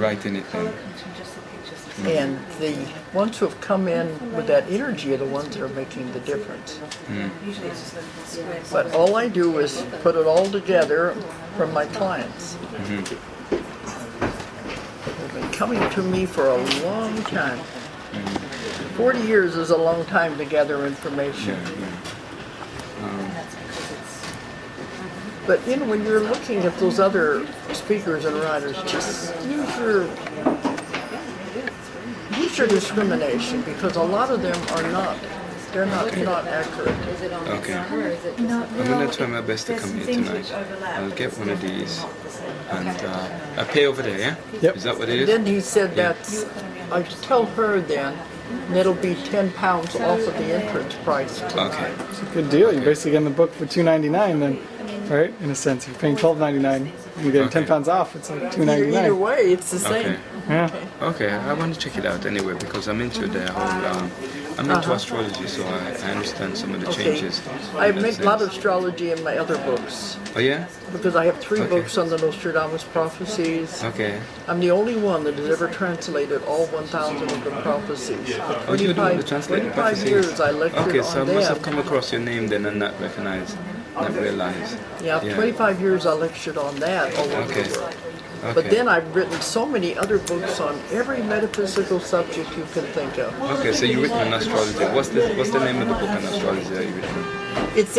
writing it then. And the ones who have come in with that energy are the ones that are making the difference. But all I do is put it all together from my clients. They've been coming to me for a long time. 40 years is a long time to gather information. But you know, when you're looking at those other speakers and writers, just use your discrimination, because a lot of them are not. They're not accurate. Okay. I'm going to try my best to come here tonight. I'll get one of these. And I pay over there, yeah? Yep. Is that what it is? Then he said that's, I tell her then, and it'll be £10 off of the entrance price tonight. Okay. It's a good deal. You're basically getting the book for $2.99 then, right? In a sense, you're paying $12.99 and you're getting £10 off. It's like $2.99. Either way, it's the same. Okay. Yeah. Okay, I want to check it out anyway because I'm into the whole, I'm into astrology, so I understand some of the changes. I make a lot of astrology in my other books. Oh yeah? Because I have 3 books on the Nostradamus prophecies. Okay. I'm the only one that has ever translated all 1,000 of the prophecies. Oh, you're doing the translated 25 prophecies? years I lectured on them. Okay, so I must have come across your name then and not recognize, not realize. Yeah, 25 years I lectured on that all over the world. Okay. But then I've written so many other books on every metaphysical subject you can think of. Okay, so you've written on astrology. What's the name of the book on astrology that you've written? It's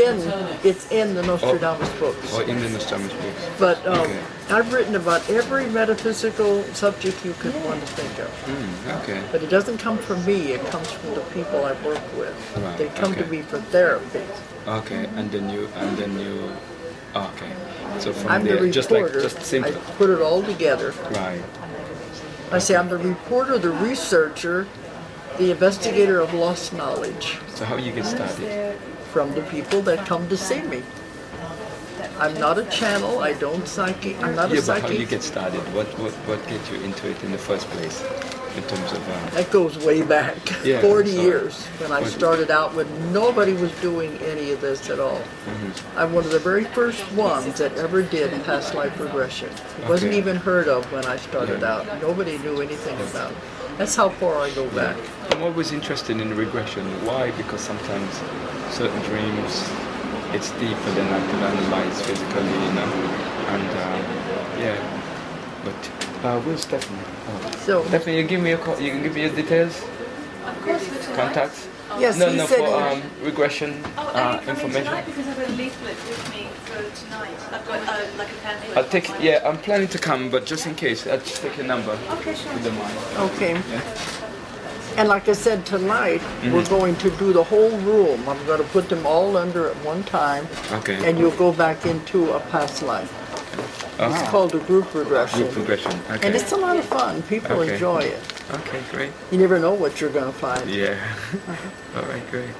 in the Nostradamus books. Or in the Nostradamus books? But I've written about every metaphysical subject you could want to think of. Okay. But it doesn't come from me, it comes from the people I work with. Right, They come to okay. me for therapy. Okay, and then you, okay. So from I'm the there, reporter. just simple. I put it all together. Right. I say I'm the reporter, the researcher, the investigator of lost knowledge So how you get started? from the people that come to see me. I'm not a channel, I don't psychic, I'm not a But how you psychic. get started? What get you into it in the first place? In terms of That goes way back, Yeah, 40 so- years, when I started out when nobody was doing any of this at all. I'm one of the very first ones that ever did past life regression. It wasn't Okay. even heard of when I started out. Nobody knew anything about it. That's how far I go back. I'm always interested in regression. Why? Because sometimes certain dreams, it's deeper than I could analyze physically, you know. And yeah, but where's Stephanie? Oh. So, Stephanie, you give me a call. You can give me your details, contacts. yes, No, he no, said for he- regression information. information. Because I've got a leaflet with me for tonight. I've got like a pamphlet. I'll take. Yeah, I'm planning to come, but just in case, I'll just take your number. Okay, sure. If you don't mind. okay. And like I said, tonight we're going to do the whole room. I'm going to put them all under at one time, Okay. and you'll go back into a past life. It's Okay. called a group regression. Group regression. Okay. And it's a lot of fun. People Okay. enjoy it. Okay, great. You never know what you're going to find. Yeah. All right, great.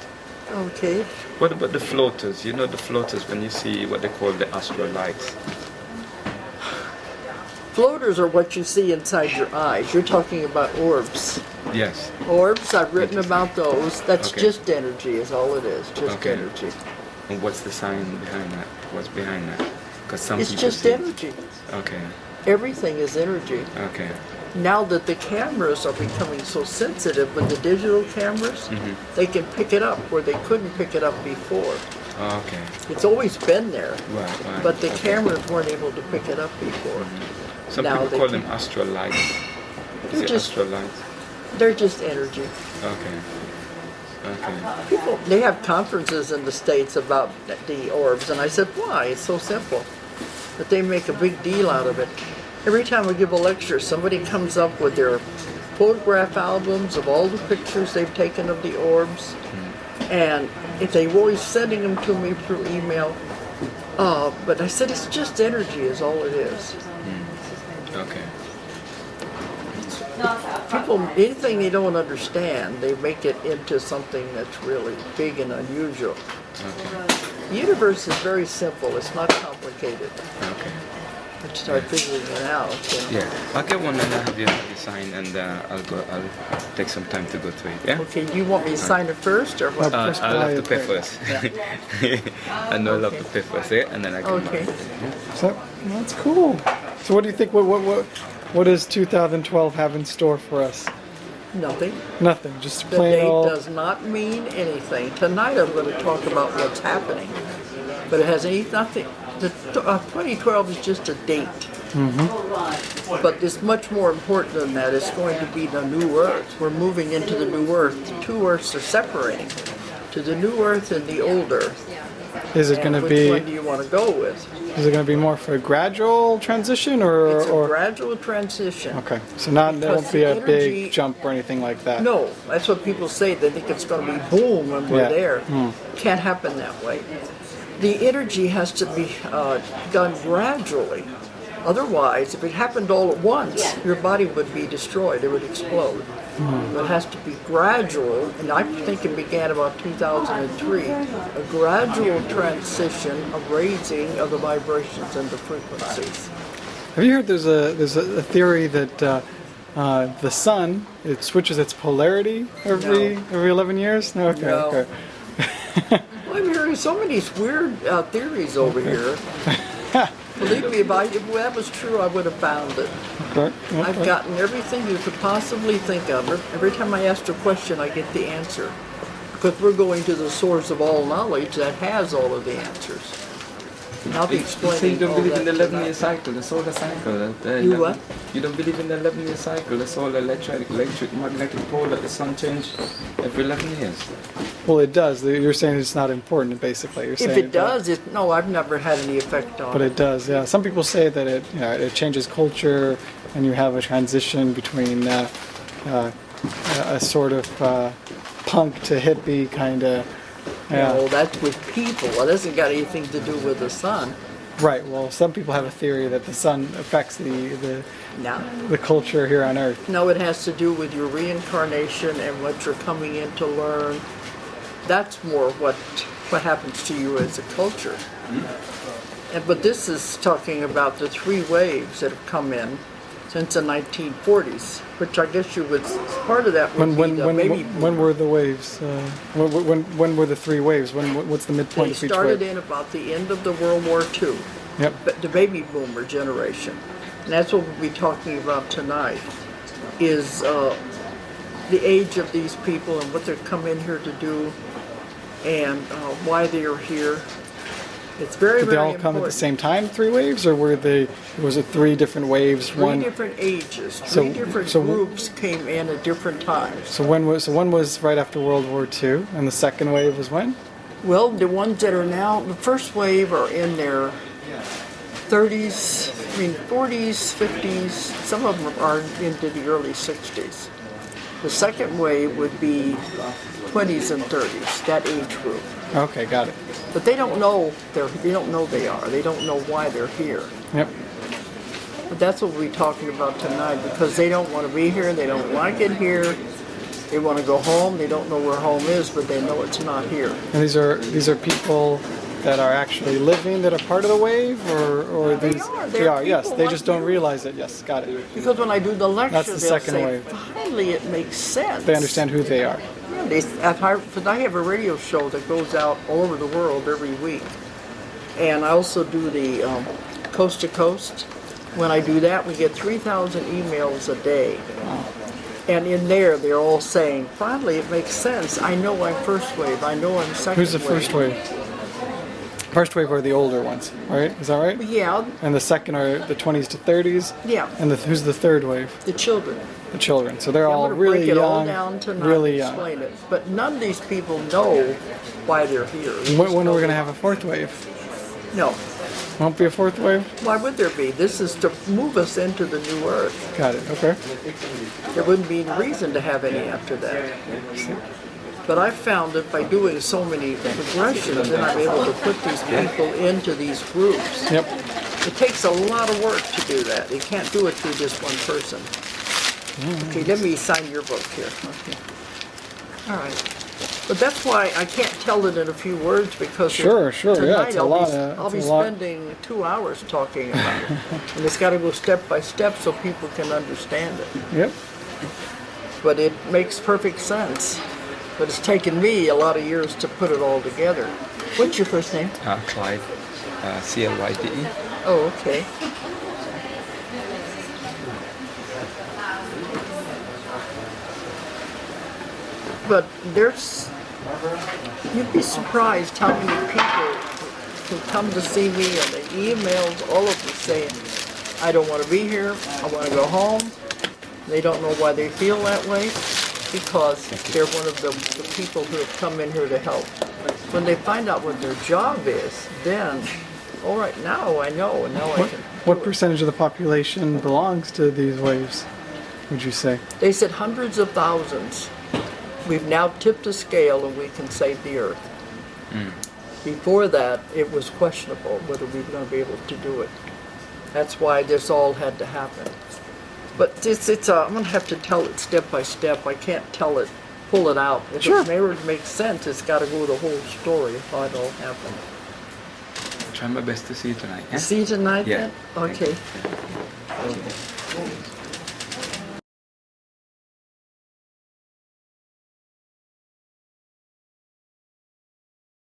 Okay. What about the floaters? You know the floaters when you see what they call the astral lights. Floaters are what you see inside your eyes. You're talking about orbs. Yes. Orbs, I've written about those. That's Okay. just energy is all it is. Just Okay. energy. And what's the sign behind that? What's behind that? Because some It's people just see. energy. Okay. Everything is energy. Okay. Now that the cameras are becoming so sensitive with the digital cameras, they can pick it up where they couldn't pick it up before. Okay. It's always been there, Right. Right. but the okay. cameras weren't able to pick it up before. Some now people they call can- them astral lights. Is They're it just- astral lights? They're just energy. Okay. Okay. People, they have conferences in the States about the orbs, and I said, why? It's so simple. But they make a big deal out of it. Every time I give a lecture, somebody comes up with their photograph albums of all the pictures they've taken of the orbs, and if they're always sending them to me through email. But I said, it's just energy is all it is. Okay. People, anything they don't understand, they make it into something that's really big and unusual. Okay. The universe is very simple. It's not complicated. Okay. Let's start figuring it out. you know. Yeah. I'll get one and I'll have you sign, and I'll take some time to go through it. Yeah. Okay, do you want me to sign it first or what? First I'll have to buy pay it. first. I know I'll have to pay first, yeah? And then I can Okay. So, that's cool. So what do you think, what does 2012 have in store for us? Nothing. Nothing, just The plain date old. does not mean anything. Tonight I'm going to talk about what's happening, but it has nothing. The 2012 is just a date. But it's much more important than that. It's going to be the new Earth. We're moving into the new Earth. The two Earths are separating to the new Earth and the old Earth. Is it going to Which one do be? you want to go with? Is it going to be more for a gradual transition, or? It's a gradual transition. Okay, so not there Because won't be the a energy- big jump or anything like that. No, that's what people say. They think it's going to be boom when we're Yeah. there. Can't happen that way. The energy has to be done gradually. Otherwise, if it happened all at once, your body would be destroyed. It would explode. It has to be gradual, and I think it began about 2003. A gradual transition of raising of the vibrations and the frequencies. Have you heard there's a theory that the sun, it switches its polarity every 11 years? No, okay, No. okay. Well, I'm hearing so many weird theories over here. Believe me, if that was true, I would have found it. Okay, I've okay. gotten everything you could possibly think of. Every time I ask a question, I get the answer. Because we're going to the source of all knowledge that has all of the answers. And I'll be You say you explaining don't all believe that in the tonight. 11-year cycle, the solar cycle. You what? You don't believe in the 11-year cycle, the solar electric magnetic pole that the sun changes every 11 years. Well, it does. You're saying it's not important, basically. You're saying If it does, no, I've never had any effect on But it. it does, yeah. Some people say that it changes culture, and you have a transition between a sort of punk to hippie kind of. No, that's with people. It hasn't got anything to do with the sun. Right. Well, some people have a theory that the sun affects the No. culture here on Earth. No, it has to do with your reincarnation and what you're coming in to learn. That's more what happens to you as a culture. But this is talking about the three waves that have come in since the 1940s, which I guess you would, part of that would be the baby boom. When were the waves? When were the three waves? What's the midpoint They of each started wave? in about the end of the World War II, Yep. the baby boomer generation. And that's what we'll be talking about tonight, is the age of these people and what they've come in here to do and why they are here. It's very, Did they very all important. come at the same time, three waves, or was it three different waves? Three different ages, three different groups came in at different times. So one was right after World War II, and the second wave was when? Well, the ones that are now, the first wave are in their 30s, 40s, 50s, some of them are into the early 60s. The second wave would be 20s and 30s, that age group. Okay, got it. But they don't know they don't know they are. They don't know why they're here. Yep. But that's what we'll be talking about tonight, because they don't want to be here, they don't like it here. They want to go home, they don't know where home is, but they know it's not here. And these are people that are actually living, that are part of the wave, or They these? are. They They're are. Yes, people they like just don't you. realize it. Yes, got it. Because when I do the lecture, That's the they'll second say, wave. finally it makes sense. They understand who they are. Yeah, because I have a radio show that goes out all over the world every week. And I also do the Coast to Coast. When I do that, we get 3,000 emails a day. And in there, they're all saying, finally it makes sense. I know I'm first wave. I know I'm second wave. Who's the first wave? First wave are the older ones, right? Is that right? Yeah, And the second are the 20s to 30s. yeah, And who's the third wave? the children. The children. So they're I'm all going to really break it all young. down tonight Really and young. explain it. But none of these people know why they're here. They When just are know we going to they- have a fourth wave? No. Won't be a fourth wave? Why would there be? This is to move us into the new earth. Got it. Okay. There wouldn't be any reason to have any after that. But I found that by doing so many progressions, then I'm able to put these people into these groups. Yep. It takes a lot of work to do that. You can't do it through just one person. Okay, let me sign your book here. Okay. All right. But that's why I can't tell it in a few words, because Sure, yeah, tonight it's a I'll lot be, of- I'll it's be a lot. spending 2 hours talking about it. And it's got to go step by step so people can understand it. Yep. But it makes perfect sense. But it's taken me a lot of years to put it all together. What's your first name? Clyde, Clyde. Oh, okay. But there's, you'd be surprised how many people who come to see me and the emails, all of them saying, I don't want to be here, I want to go home. They don't know why they feel that way, because they're one of the people who have come in here to help. When they find out what their job is, then, all right, now I know, and now I can. What percentage of the population belongs to these waves, would you say? They said hundreds of thousands. We've now tipped the scale and we can save the earth. Before that, it was questionable whether we were going to be able to do it. That's why this all had to happen. But I'm going to have to tell it step by step. I can't pull it out. If Sure. it makes sense, it's got to go the whole story of how it all happened. Try my best to see you tonight. Yeah? See you tonight Yeah. then? Okay. Thank you.